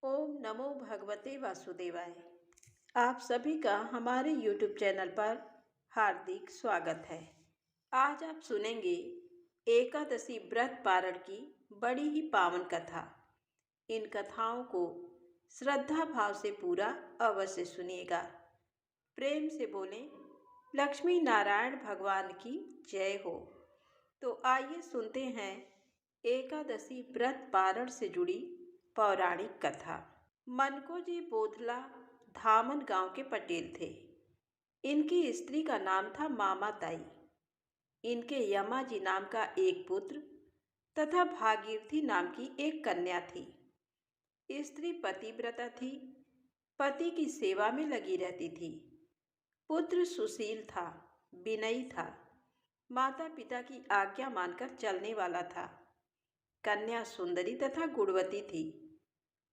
ओम नमो भगवते वासुदेवाय। आप सभी का हमारे YouTube चैनल पर हार्दिक स्वागत है। आज आप सुनेंगे एकादशी व्रत पारण की बड़ी ही पावन कथा। इन कथाओं को श्रद्धा भाव से पूरा अवश्य सुनिएगा। प्रेम से बोलें लक्ष्मी नारायण भगवान की जय हो। तो आइए सुनते हैं एकादशी व्रत पारण से जुड़ी पौराणिक कथा। मनको जी बोधला धामन गांव के पटेल थे। इनकी स्त्री का नाम था मामा ताई। इनके यमा जी नाम का एक पुत्र तथा भागीरथी नाम की एक कन्या थी। स्त्री पतिव्रता थी, पति की सेवा में लगी रहती थी। पुत्र सुशील था, विनयी था, माता पिता की आज्ञा मानकर चलने वाला था। कन्या सुंदरी तथा गुणवती थी।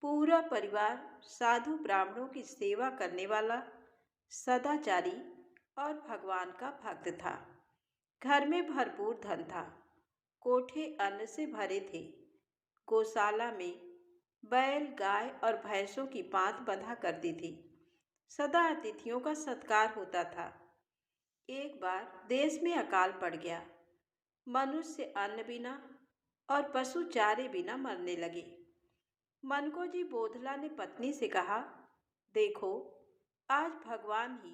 पूरा परिवार साधु ब्राह्मणों की सेवा करने वाला, सदाचारी और भगवान का भक्त था। घर में भरपूर धन था, कोठे अन्न से भरे थे। गौशाला में बैल, गाय और भैंसों की पांत बंधा करती थी। सदा अतिथियों का सत्कार होता था। एक बार देश में अकाल पड़ गया। मनुष्य अन्न बिना और पशु चारे बिना मरने लगे। मनको जी बोधला ने पत्नी से कहा, देखो, आज भगवान ही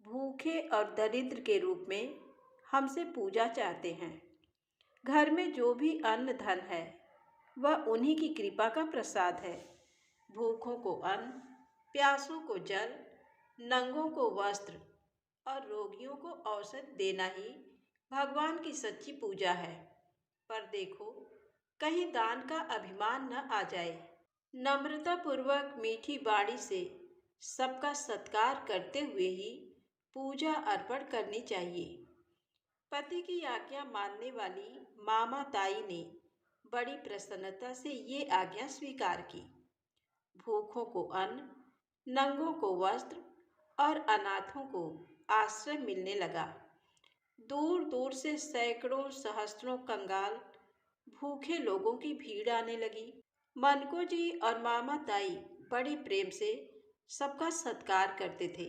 भूखे और दरिद्र के रूप में हमसे पूजा चाहते हैं। घर में जो भी अन्न धन है वह उन्हीं की कृपा का प्रसाद है। भूखों को अन्न, प्यासों को जल, नंगों को वस्त्र और रोगियों को औषध देना ही भगवान की सच्ची पूजा है। पर देखो, कहीं दान का अभिमान न आ जाए। नम्रता पूर्वक मीठी बाणी से सबका सत्कार करते हुए ही पूजा अर्पण करनी चाहिए। पति की आज्ञा मानने वाली मामा ताई ने बड़ी प्रसन्नता से ये आज्ञा स्वीकार की। भूखों को अन्न, नंगों को वस्त्र और अनाथों को आश्रय मिलने लगा। दूर दूर से सैकड़ों सहस्त्रों कंगाल भूखे लोगों की भीड़ आने लगी। मनको जी और मामा ताई बड़े प्रेम से सबका सत्कार करते थे,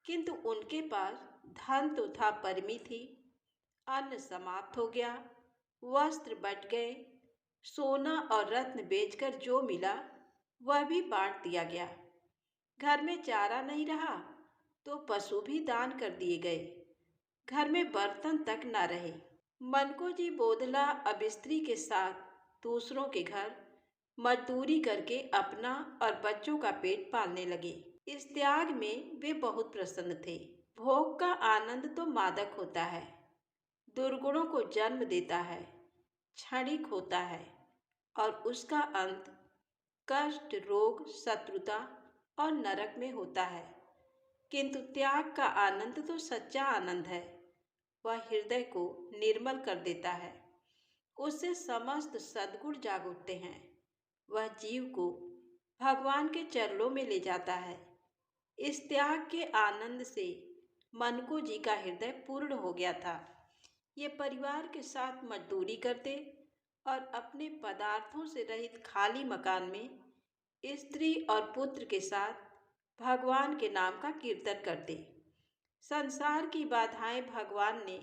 किंतु उनके पास धन तो था परिमित ही। अन्न समाप्त हो गया, वस्त्र बट गए, सोना और रत्न बेचकर जो मिला वह भी बांट दिया गया। घर में चारा नहीं रहा तो पशु भी दान कर दिए गए। घर में बर्तन तक न रहे। मनको जी बोधला अब स्त्री के साथ दूसरों के घर मजदूरी करके अपना और बच्चों का पेट पालने लगे। इस त्याग में वे बहुत प्रसन्न थे। भोग का आनंद तो मादक होता है, दुर्गुणों को जन्म देता है, क्षणिक होता है और उसका अंत कष्ट, रोग, शत्रुता और नरक में होता है। किंतु त्याग का आनंद तो सच्चा आनंद है। वह हृदय को निर्मल कर देता है। उससे समस्त सद्गुण जाग उठते हैं। वह जीव को भगवान के चरणों में ले जाता है। इस त्याग के आनंद से मनको जी का हृदय पूर्ण हो गया था। ये परिवार के साथ मजदूरी करते और अपने पदार्थों से रहित खाली मकान में स्त्री और पुत्र के साथ भगवान के नाम का कीर्तन करते। संसार की बाधाएं भगवान ने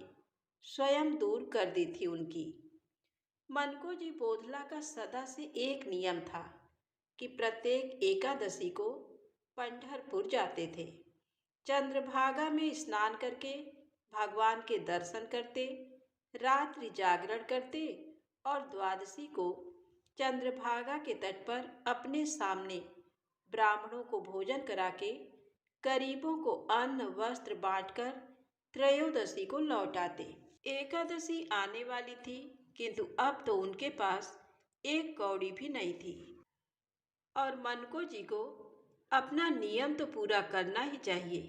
स्वयं दूर कर दी थी उनकी। मनको जी बोधला का सदा से एक नियम था कि प्रत्येक एकादशी को पंढरपुर जाते थे। चंद्रभागा में स्नान करके भगवान के दर्शन करते, रात्रि जागरण करते और द्वादशी को चंद्रभागा के तट पर अपने सामने ब्राह्मणों को भोजन करा के गरीबों को अन्न वस्त्र बांटकर त्रयोदशी को लौटाते। एकादशी आने वाली थी, किंतु अब तो उनके पास एक कौड़ी भी नहीं थी और मनको जी को अपना नियम तो पूरा करना ही चाहिए।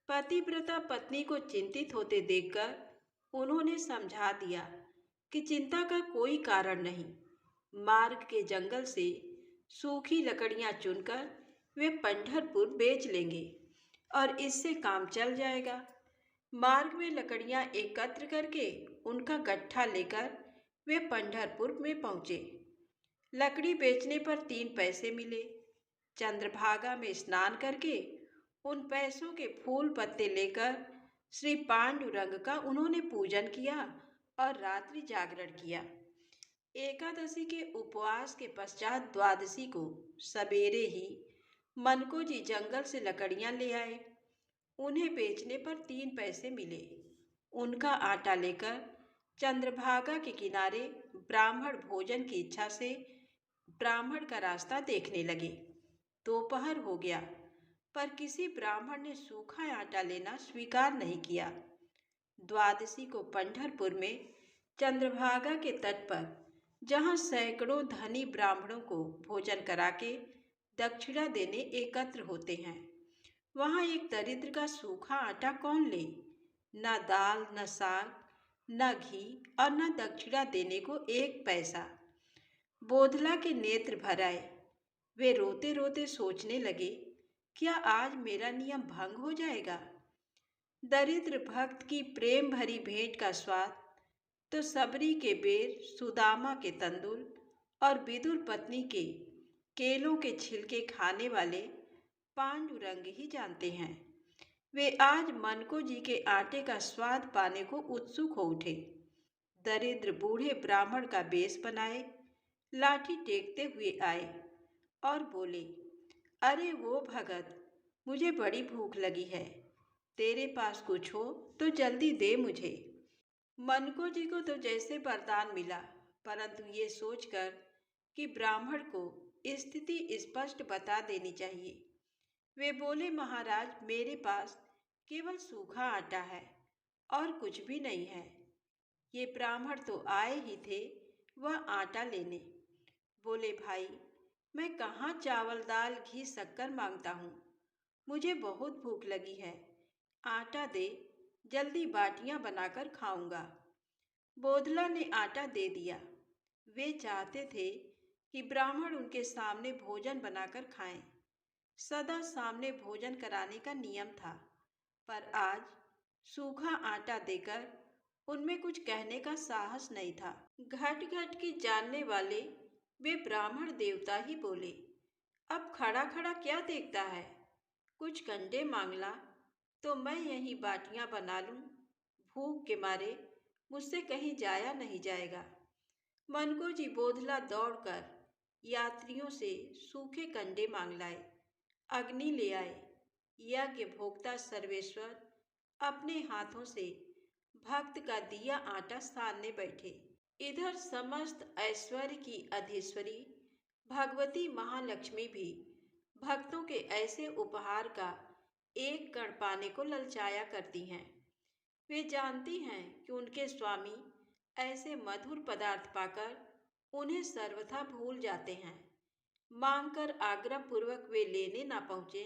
पतिव्रता पत्नी को चिंतित होते देखकर उन्होंने समझा दिया कि चिंता का कोई कारण नहीं। मार्ग के जंगल से सूखी लकड़ियां चुनकर वे पंढरपुर बेच लेंगे और इससे काम चल जाएगा। मार्ग में लकड़ियां एकत्र करके उनका गट्ठा लेकर वे पंढरपुर में पहुँचे। लकड़ी बेचने पर 3 पैसे मिले। चंद्रभागा में स्नान करके उन पैसों के फूल पत्ते लेकर श्री पांडुरंग का उन्होंने पूजन किया और रात्रि जागरण किया। एकादशी के उपवास के पश्चात द्वादशी को सवेरे ही मनको जी जंगल से लकड़ियां ले आए। उन्हें बेचने पर 3 पैसे मिले। उनका आटा लेकर चंद्रभागा के किनारे ब्राह्मण भोजन की इच्छा से ब्राह्मण का रास्ता देखने लगे। दोपहर हो गया, पर किसी ब्राह्मण ने सूखा आटा लेना स्वीकार नहीं किया। द्वादशी को पंढरपुर में चंद्रभागा के तट पर, जहाँ सैकड़ों धनी ब्राह्मणों को भोजन करा के दक्षिणा देने एकत्र होते हैं, वहाँ एक दरिद्र का सूखा आटा कौन ले? न दाल, न साग, न घी और न दक्षिणा देने को 1 पैसा। बोधला के नेत्र भर आए। वे रोते रोते सोचने लगे, क्या आज मेरा नियम भंग हो जाएगा? दरिद्र भक्त की प्रेम भरी भेंट का स्वाद तो सबरी के बेर, सुदामा के तंदुल और विदुर पत्नी के केलों के छिलके खाने वाले पांडुरंग ही जानते हैं। वे आज मनको जी के आटे का स्वाद पाने को उत्सुक हो उठे। दरिद्र बूढ़े ब्राह्मण का बेश बनाए, लाठी टेकते हुए आए और बोले, अरे वो भगत, मुझे बड़ी भूख लगी है। तेरे पास कुछ हो तो जल्दी दे मुझे। मनको जी को तो जैसे वरदान मिला, परंतु ये सोचकर कि ब्राह्मण को स्थिति स्पष्ट बता देनी चाहिए, वे बोले, महाराज, मेरे पास केवल सूखा आटा है और कुछ भी नहीं है। ये ब्राह्मण तो आए ही थे वह आटा लेने। बोले, भाई, मैं कहाँ चावल दाल घी शक्कर मांगता हूँ। मुझे बहुत भूख लगी है। आटा दे, जल्दी बाटियां बनाकर खाऊंगा। बोधला ने आटा दे दिया। वे चाहते थे कि ब्राह्मण उनके सामने भोजन बनाकर खाएं। सदा सामने भोजन कराने का नियम था, पर आज सूखा आटा देकर उनमें कुछ कहने का साहस नहीं था। घट घट की जानने वाले वे ब्राह्मण देवता ही बोले, अब खड़ा खड़ा क्या देखता है? कुछ कंडे मांग ला तो मैं यहीं बाटियां बना लूं। भूख के मारे मुझसे कहीं जाया नहीं जाएगा। मनको जी बोधला दौड़कर यात्रियों से सूखे कंडे मांग लाए, अग्नि ले आए। यज्ञ भोक्ता सर्वेश्वर अपने हाथों से भक्त का दिया आटा सानने बैठे। इधर समस्त ऐश्वर्य की अधीश्वरी भगवती महालक्ष्मी भी भक्तों के ऐसे उपहार का एक कण पाने को ललचाया करती हैं। वे जानती हैं कि उनके स्वामी ऐसे मधुर पदार्थ पाकर उन्हें सर्वथा भूल जाते हैं। मांगकर आग्रह पूर्वक वे लेने ना पहुँचे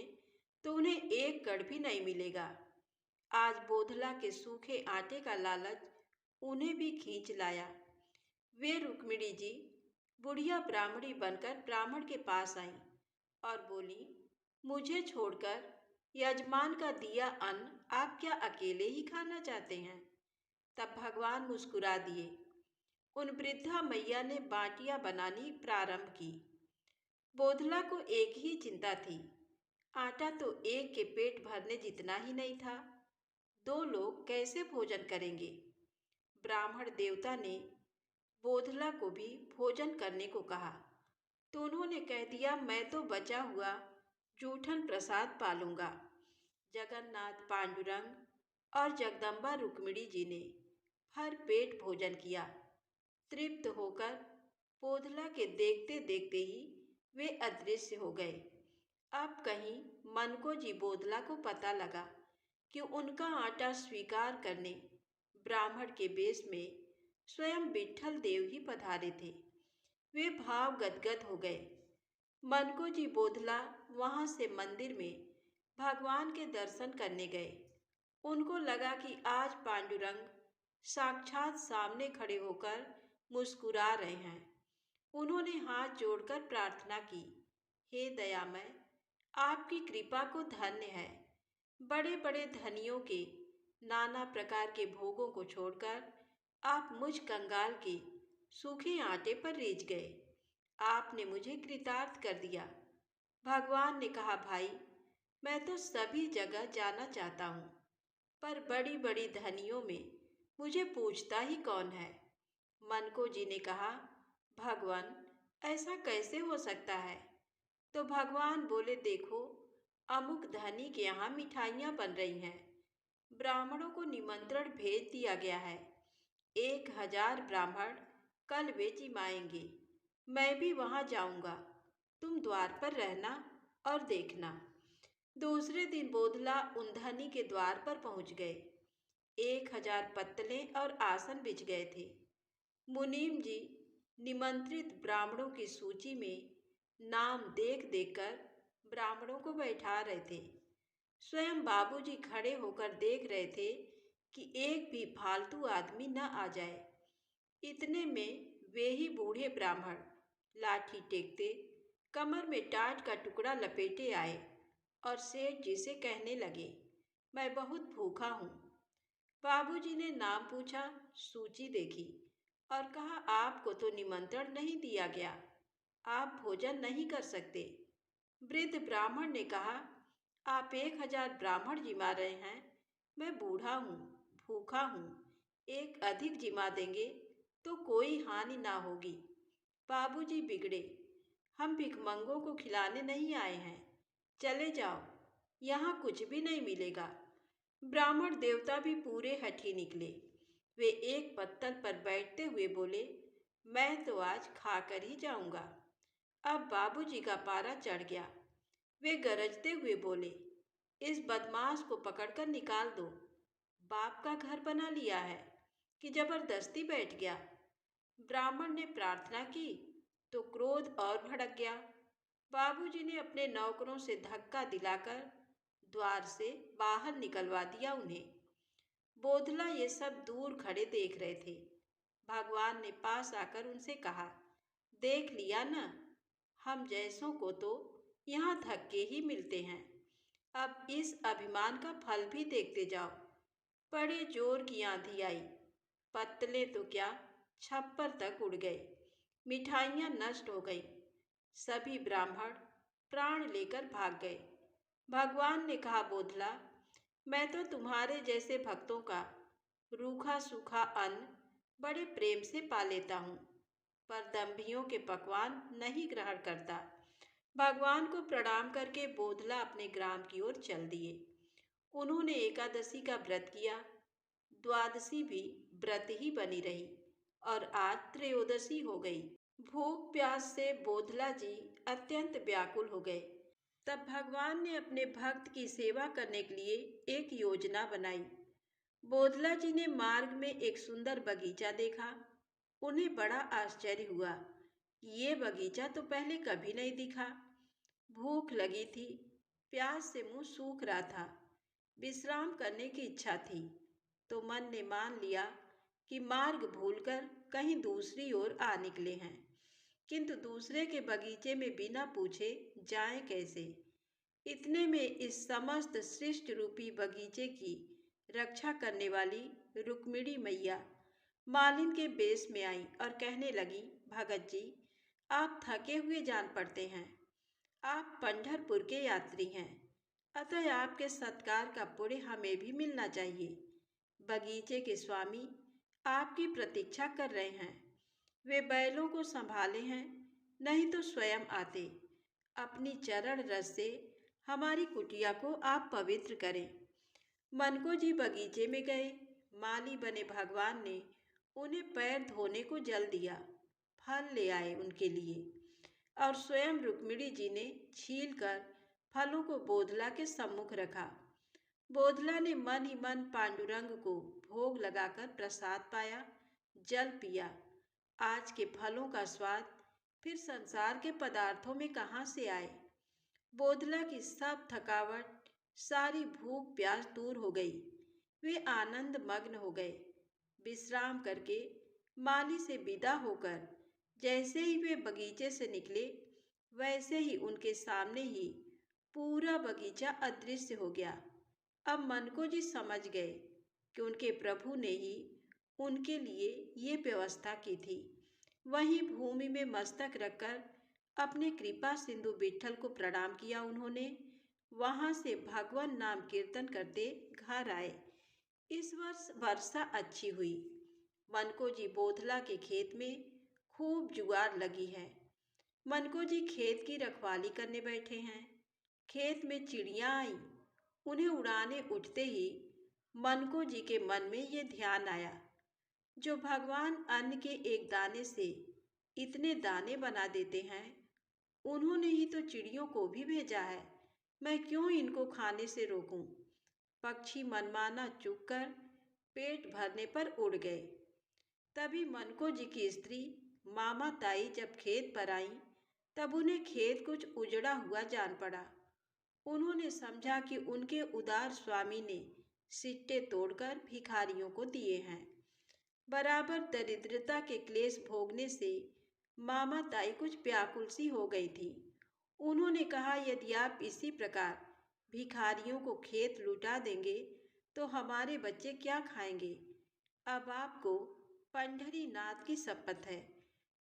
तो उन्हें एक कण भी नहीं मिलेगा। आज बोधला के सूखे आटे का लालच उन्हें भी खींच लाया। वे रुक्मिणी जी बुढ़िया ब्राह्मणी बनकर ब्राह्मण के पास आईं और बोली, मुझे छोड़कर यजमान का दिया अन्न आप क्या अकेले ही खाना चाहते हैं? तब भगवान मुस्कुरा दिए। उन वृद्धा मैया ने बाटियां बनानी प्रारंभ की। बोधला को एक ही चिंता थी, आटा तो एक के पेट भरने जितना ही नहीं था, 2 लोग कैसे भोजन करेंगे? ब्राह्मण देवता ने बोधला को भी भोजन करने को कहा तो उन्होंने कह दिया, मैं तो बचा हुआ जूठन प्रसाद पालूंगा। जगन्नाथ पांडुरंग और जगदम्बा रुक्मिणी जी ने भर पेट भोजन किया। तृप्त होकर बोधला के देखते देखते ही वे अदृश्य हो गए। अब कहीं मनको जी बोधला को पता लगा कि उनका आटा स्वीकार करने ब्राह्मण के वेश में स्वयं विट्ठल देव ही पधारे थे। वे भाव गदगद हो गए। मनको जी बोधला वहां से मंदिर में भगवान के दर्शन करने गए। उनको लगा कि आज पांडुरंग साक्षात सामने खड़े होकर मुस्कुरा रहे हैं। उन्होंने हाथ जोड़कर प्रार्थना की, हे दयामय, आपकी कृपा को धन्य है। बड़े बड़े धनियों के नाना प्रकार के भोगों को छोड़कर आप मुझ कंगाल के सूखे आटे पर रीझ गए। आपने मुझे कृतार्थ कर दिया। भगवान ने कहा, भाई, मैं तो सभी जगह जाना चाहता हूँ, पर बड़ी बड़ी धनियों में मुझे पूछता ही कौन है। मनको जी ने कहा, भगवान, ऐसा कैसे हो सकता है? तो भगवान बोले, देखो, अमुक धनी के यहाँ मिठाइयाँ बन रही हैं। ब्राह्मणों को निमंत्रण भेज दिया गया है। 1000 ब्राह्मण कल वे जिमाएंगे। मैं भी वहाँ जाऊँगा। तुम द्वार पर रहना और देखना। दूसरे दिन बोधला उन धनी के द्वार पर पहुँच गए। 1000 पत्तलें और आसन बिछ गए थे। मुनीम जी निमंत्रित ब्राह्मणों की सूची में नाम देख देखकर ब्राह्मणों को बैठा रहे थे। स्वयं बाबूजी खड़े होकर देख रहे थे कि एक भी फालतू आदमी न आ जाए। इतने में वे ही बूढ़े ब्राह्मण लाठी टेकते, कमर में टाट का टुकड़ा लपेटे आए और सेठ जी से कहने लगे, मैं बहुत भूखा हूँ। बाबूजी ने नाम पूछा, सूची देखी और कहा, आपको तो निमंत्रण नहीं दिया गया, आप भोजन नहीं कर सकते। वृद्ध ब्राह्मण ने कहा, आप 1000 ब्राह्मण जिमा रहे हैं, मैं बूढ़ा हूँ, भूखा हूँ, एक अधिक जिमा देंगे तो कोई हानि ना होगी। बाबूजी बिगड़े, हम भिखमंगों को खिलाने नहीं आए हैं, चले जाओ, यहाँ कुछ भी नहीं मिलेगा। ब्राह्मण देवता भी पूरे हठी निकले। वे एक पत्तल पर बैठते हुए बोले, मैं तो आज खाकर ही जाऊंगा। अब बाबूजी का पारा चढ़ गया। वे गरजते हुए बोले, इस बदमाश को पकड़कर निकाल दो। बाप का घर बना लिया है कि जबरदस्ती बैठ गया। ब्राह्मण ने प्रार्थना की तो क्रोध और भड़क गया। बाबूजी ने अपने नौकरों से धक्का दिलाकर द्वार से बाहर निकलवा दिया उन्हें। बोधला ये सब दूर खड़े देख रहे थे। भगवान ने पास आकर उनसे कहा, देख लिया ना, हम जैसों को तो यहाँ धक्के ही मिलते हैं। अब इस अभिमान का फल भी देखते जाओ। बड़े जोर की आंधी आई, पत्तले तो क्या, छप्पर तक उड़ गए, मिठाइयाँ नष्ट हो गई। सभी ब्राह्मण प्राण लेकर भाग गए। भगवान ने कहा, बोधला, मैं तो तुम्हारे जैसे भक्तों का रूखा सूखा अन्न बड़े प्रेम से पा लेता हूँ, पर दंभियों के पकवान नहीं ग्रहण करता। भगवान को प्रणाम करके बोधला अपने ग्राम की ओर चल दिए। उन्होंने एकादशी का व्रत किया, द्वादशी भी व्रत ही बनी रही और आज त्रयोदशी हो गई। भूख प्यास से बोधला जी अत्यंत व्याकुल हो गए। तब भगवान ने अपने भक्त की सेवा करने के लिए एक योजना बनाई। बोधला जी ने मार्ग में एक सुंदर बगीचा देखा। उन्हें बड़ा आश्चर्य हुआ कि ये बगीचा तो पहले कभी नहीं दिखा। भूख लगी थी, प्यास से मुंह सूख रहा था, विश्राम करने की इच्छा थी, तो मन ने मान लिया कि मार्ग भूलकर कहीं दूसरी ओर आ निकले हैं। किंतु दूसरे के बगीचे में बिना पूछे जाएं कैसे? इतने में इस समस्त सृष्ट रूपी बगीचे की रक्षा करने वाली रुक्मिणी मैया मालिन के बेस में आई और कहने लगी, भगत जी, आप थके हुए जान पड़ते हैं। आप पंढरपुर के यात्री हैं, अतः आपके सत्कार का पुण्य हमें भी मिलना चाहिए। बगीचे के स्वामी आपकी प्रतीक्षा कर रहे हैं। वे बैलों को संभाले हैं, नहीं तो स्वयं आते। अपनी चरण रस से हमारी कुटिया को आप पवित्र करें। मनको जी बगीचे में गए। माली बने भगवान ने उन्हें पैर धोने को जल दिया, फल ले आए उनके लिए और स्वयं रुक्मिणी जी ने छील कर फलों को बोधला के सम्मुख रखा। बोधला ने मन ही मन पांडुरंग को भोग लगाकर प्रसाद पाया, जल पिया। आज के फलों का स्वाद फिर संसार के पदार्थों में कहाँ से आए? बोधला की सब थकावट, सारी भूख प्यास दूर हो गई। वे आनंद मग्न हो गए। विश्राम करके माली से विदा होकर जैसे ही वे बगीचे से निकले, वैसे ही उनके सामने ही पूरा बगीचा अदृश्य हो गया। अब मनको जी समझ गए कि उनके प्रभु ने ही उनके लिए ये व्यवस्था की थी। वहीं भूमि में मस्तक रखकर अपने कृपा सिंधु विट्ठल को प्रणाम किया उन्होंने। वहां से भगवान नाम कीर्तन करते घर आए। इस वर्ष वर्षा अच्छी हुई। मनको जी बोधला के खेत में खूब जुगाड़ लगी है। मनको जी खेत की रखवाली करने बैठे हैं। खेत में चिड़ियां आई। उन्हें उड़ाने उठते ही मनको जी के मन में ये ध्यान आया, जो भगवान अन्न के एक दाने से इतने दाने बना देते हैं, उन्होंने ही तो चिड़ियों को भी भेजा है। मैं क्यों इनको खाने से रोकूं? पक्षी मनमाना चुग कर पेट भरने पर उड़ गए। तभी मनको जी की स्त्री मामा ताई जब खेत पर आई, तब उन्हें खेत कुछ उजड़ा हुआ जान पड़ा। उन्होंने समझा कि उनके उदार स्वामी ने सिट्टे तोड़कर भिखारियों को दिए हैं। बराबर दरिद्रता के क्लेश भोगने से मामा ताई कुछ व्याकुल सी हो गई थी। उन्होंने कहा, यदि आप इसी प्रकार भिखारियों को खेत लुटा देंगे तो हमारे बच्चे क्या खाएंगे? अब आपको पंढरी नाथ की शपथ है,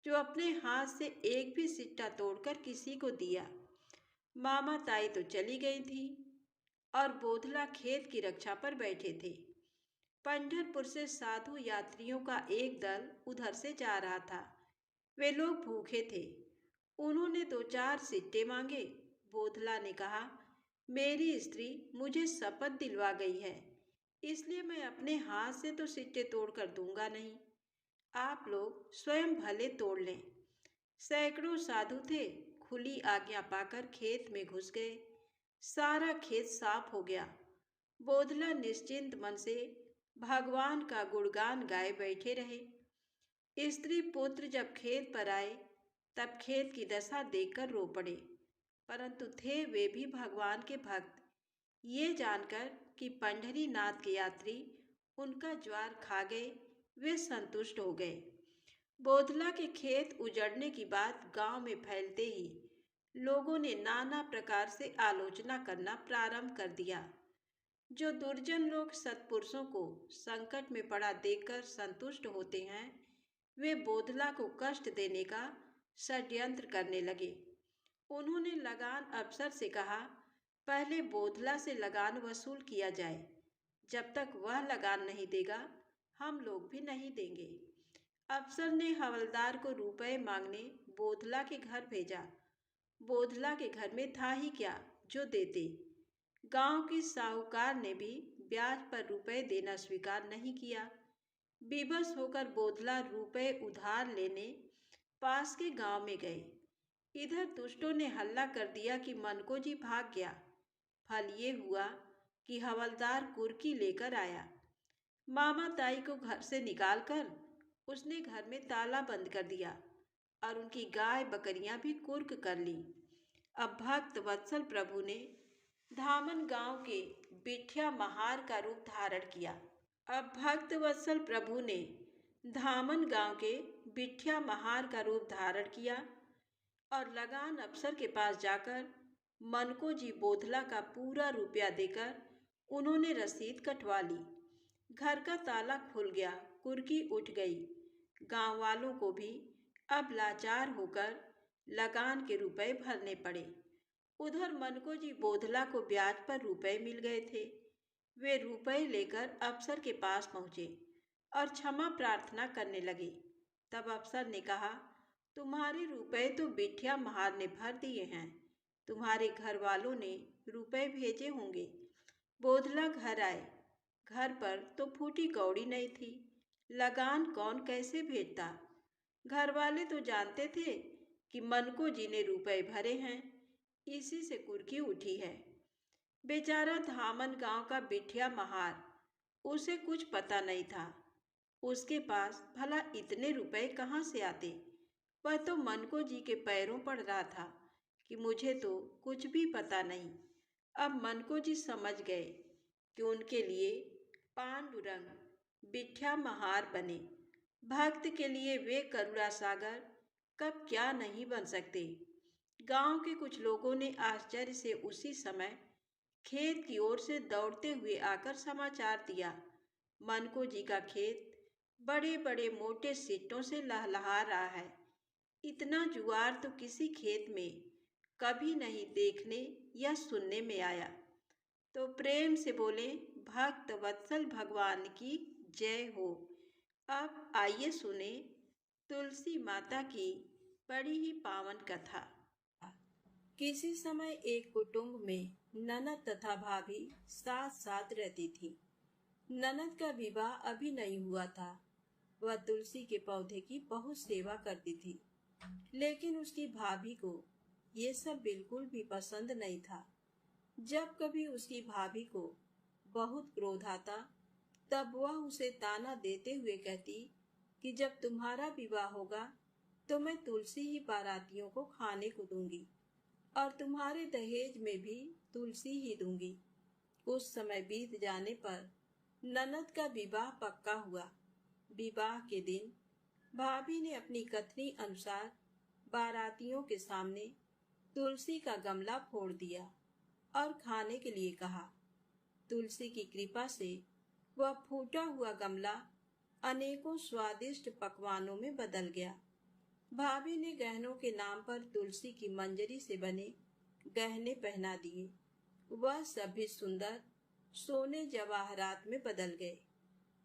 जो अपने हाथ से एक भी सिट्टा तोड़कर किसी को दिया। मामा ताई तो चली गई थी और बोधला खेत की रक्षा पर बैठे थे। पंढरपुर से साधु यात्रियों का एक दल उधर से जा रहा था। वे लोग भूखे थे। उन्होंने दो चार सिट्टे मांगे। बोधला ने कहा, मेरी स्त्री मुझे शपथ दिलवा गई है, इसलिए मैं अपने हाथ से तो सिट्टे तोड़कर दूंगा नहीं। आप लोग स्वयं भले तोड़ लें। सैकड़ों साधु थे। खुली आज्ञा पाकर खेत में घुस गए। सारा खेत साफ हो गया। बोधला निश्चिंत मन से भगवान का गुणगान गाए बैठे रहे। स्त्री पुत्र जब खेत पर आए, तब खेत की दशा देखकर रो पड़े, परंतु थे वे भी भगवान के भक्त। ये जानकर कि पंढरी नाथ के यात्री उनका ज्वार खा गए, वे संतुष्ट हो गए। बोधला के खेत उजड़ने की बात गांव में फैलते ही लोगों ने नाना प्रकार से आलोचना करना प्रारंभ कर दिया। जो दुर्जन लोग सत्पुरुषों को संकट में पड़ा देखकर संतुष्ट होते हैं, वे बोधला को कष्ट देने का षड्यंत्र करने लगे। उन्होंने लगान अफसर से कहा, पहले बोधला से लगान वसूल किया जाए। जब तक वह लगान नहीं देगा, हम लोग भी नहीं देंगे। अफसर ने हवलदार को रुपए मांगने बोधला के घर भेजा। बोधला के घर में था ही क्या जो देते। गांव की साहूकार ने भी ब्याज पर रुपए देना स्वीकार नहीं किया। विवश होकर बोधला रुपए उधार लेने पास के गांव में गए। इधर दुष्टों ने हल्ला कर दिया कि मनको जी भाग गया। फल ये हुआ कि हवलदार कुर्की लेकर आया। मामा ताई को घर से निकालकर उसने घर में ताला बंद कर दिया और उनकी गाय बकरियां भी कुर्क कर ली। अब भक्त वत्सल प्रभु ने धामन गांव के बिठिया महार का रूप धारण किया। अब भक्त वत्सल प्रभु ने धामन गांव के बिठिया महार का रूप धारण किया और लगान अफसर के पास जाकर मनको जी बोधला का पूरा रुपया देकर उन्होंने रसीद कटवा ली। घर का ताला खुल गया, कुर्की उठ गई। गांव वालों को भी अब लाचार होकर लगान के रुपए भरने पड़े। उधर मनको जी बोधला को ब्याज पर रुपए मिल गए थे। वे रुपए लेकर अफसर के पास पहुंचे और क्षमा प्रार्थना करने लगे। तब अफसर ने कहा, तुम्हारे रुपए तो बिठिया महार ने भर दिए हैं। तुम्हारे घर वालों ने रुपए भेजे होंगे। बोधला घर आए। घर पर तो फूटी कौड़ी नहीं थी। लगान कौन कैसे भेजता? घर वाले तो जानते थे कि मनको जी ने रुपए भरे हैं, इसी से कुर्की उठी है। बेचारा धामन गांव का बिठिया महार, उसे कुछ पता नहीं था। उसके पास भला इतने रुपए कहाँ से आते? वह तो मनको जी के पैरों पड़ रहा था कि मुझे तो कुछ भी पता नहीं। अब मनको जी समझ गए कि उनके लिए पांडुरंग बिठिया महार बने। भक्त के लिए वे करुणा सागर कब क्या नहीं बन सकते। गांव के कुछ लोगों ने आश्चर्य से उसी समय खेत की ओर से दौड़ते हुए आकर समाचार दिया, मनको जी का खेत बड़े बड़े मोटे सिट्टों से लहलहा रहा है। इतना जुआर तो किसी खेत में कभी नहीं देखने या सुनने में आया। तो प्रेम से बोले, भक्त वत्सल भगवान की जय हो। अब आइए सुने तुलसी माता की बड़ी ही पावन कथा। किसी समय एक कुटुंब में ननद तथा भाभी साथ साथ रहती थी। ननद का विवाह अभी नहीं हुआ था। वह तुलसी के पौधे की बहुत सेवा करती थी, लेकिन उसकी भाभी को ये सब बिल्कुल भी पसंद नहीं था। जब कभी उसकी भाभी को बहुत क्रोध आता, तब वह उसे ताना देते हुए कहती कि जब तुम्हारा विवाह होगा तो मैं तुलसी ही बारातियों को खाने को दूंगी और तुम्हारे दहेज में भी तुलसी ही दूंगी। कुछ समय बीत जाने पर ननद का विवाह पक्का हुआ। विवाह के दिन भाभी ने अपनी कथनी अनुसार बारातियों के सामने तुलसी का गमला फोड़ दिया और खाने के लिए कहा। तुलसी की कृपा से वह फूटा हुआ गमला अनेकों स्वादिष्ट पकवानों में बदल गया। भाभी ने गहनों के नाम पर तुलसी की मंजरी से बने गहने पहना दिए। वह सभी सुंदर सोने जवाहरात में बदल गए।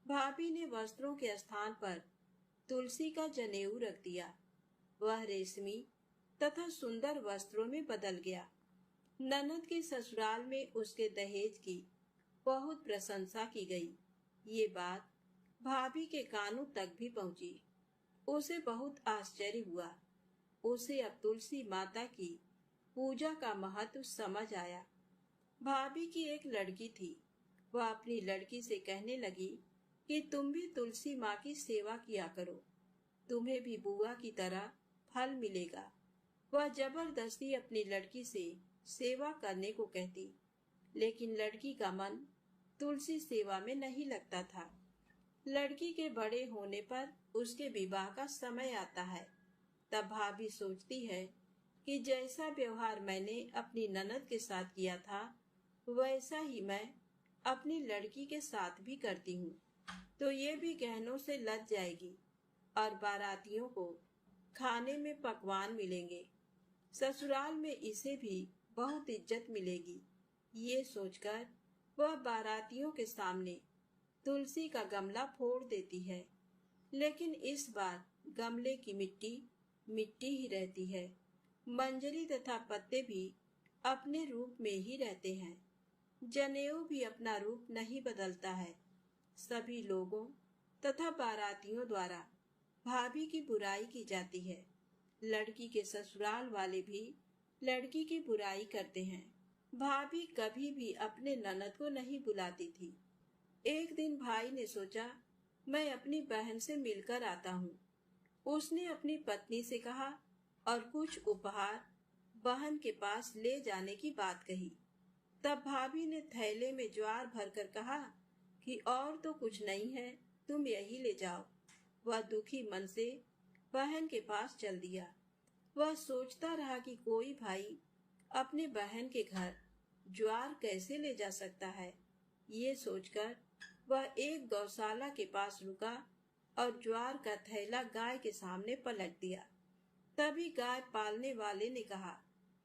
भाभी ने वस्त्रों के स्थान पर तुलसी का जनेऊ रख दिया। वह रेशमी तथा सुंदर वस्त्रों में बदल गया। ननद के ससुराल में उसके दहेज की बहुत प्रशंसा की गई। ये बात भाभी के कानों तक भी पहुंची। उसे बहुत आश्चर्य हुआ। उसे अब तुलसी माता की पूजा का महत्व समझ आया। भाभी की एक लड़की थी। वह अपनी लड़की से कहने लगी कि तुम भी तुलसी माँ की सेवा किया करो, तुम्हें भी बुआ की तरह फल मिलेगा। वह जबरदस्ती अपनी लड़की से सेवा करने को कहती, लेकिन लड़की का मन तुलसी सेवा में नहीं लगता था। लड़की के बड़े होने पर उसके विवाह का समय आता है। तब भाभी सोचती है कि जैसा व्यवहार मैंने अपनी ननद के साथ किया था, वैसा ही मैं अपनी लड़की के साथ भी करती हूँ, तो ये भी गहनों से लद जाएगी और बारातियों को खाने में पकवान मिलेंगे। ससुराल में इसे भी बहुत इज्जत मिलेगी। ये सोचकर वह बारातियों के सामने तुलसी का गमला फोड़ देती है, लेकिन इस बार गमले की मिट्टी मिट्टी ही रहती है। मंजरी तथा पत्ते भी अपने रूप में ही रहते हैं। जनेऊ भी अपना रूप नहीं बदलता है। सभी लोगों तथा बारातियों द्वारा भाभी की बुराई की जाती है। लड़की के ससुराल वाले भी लड़की की बुराई करते हैं। भाभी कभी भी अपने ननद को नहीं बुलाती थी। एक दिन भाई ने सोचा, मैं अपनी बहन से मिलकर आता हूँ। उसने अपनी पत्नी से कहा और कुछ उपहार बहन के पास ले जाने की बात कही। तब भाभी ने थैले में ज्वार भरकर कहा कि और तो कुछ नहीं है, तुम यही ले जाओ। वह दुखी मन से बहन के पास चल दिया। वह सोचता रहा कि कोई भाई अपने बहन के घर ज्वार कैसे ले जा सकता है। ये सोचकर वह एक गौशाला के पास रुका और ज्वार का थैला गाय के सामने पलट दिया। तभी गाय पालने वाले ने कहा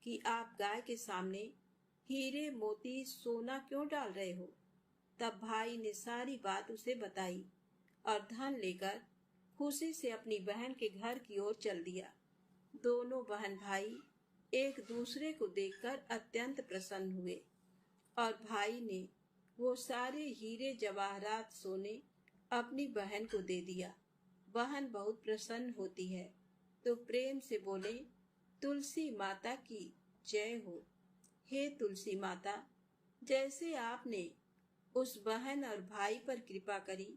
कि आप गाय के सामने हीरे मोती सोना क्यों डाल रहे हो। तब भाई ने सारी बात उसे बताई और धन लेकर खुशी से अपनी बहन के घर की ओर चल दिया। दोनों बहन भाई एक दूसरे को देखकर अत्यंत प्रसन्न हुए और भाई ने वो सारे हीरे जवाहरात सोने अपनी बहन को दे दिया। बहन बहुत प्रसन्न होती है तो प्रेम से बोले, तुलसी माता की जय हो। हे तुलसी माता, जैसे आपने उस बहन और भाई पर कृपा करी,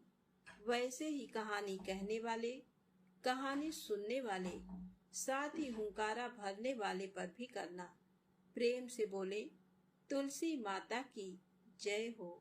वैसे ही कहानी कहने वाले, कहानी सुनने वाले, साथ ही हुंकारा भरने वाले पर भी करना। प्रेम से बोले, तुलसी माता की जय हो।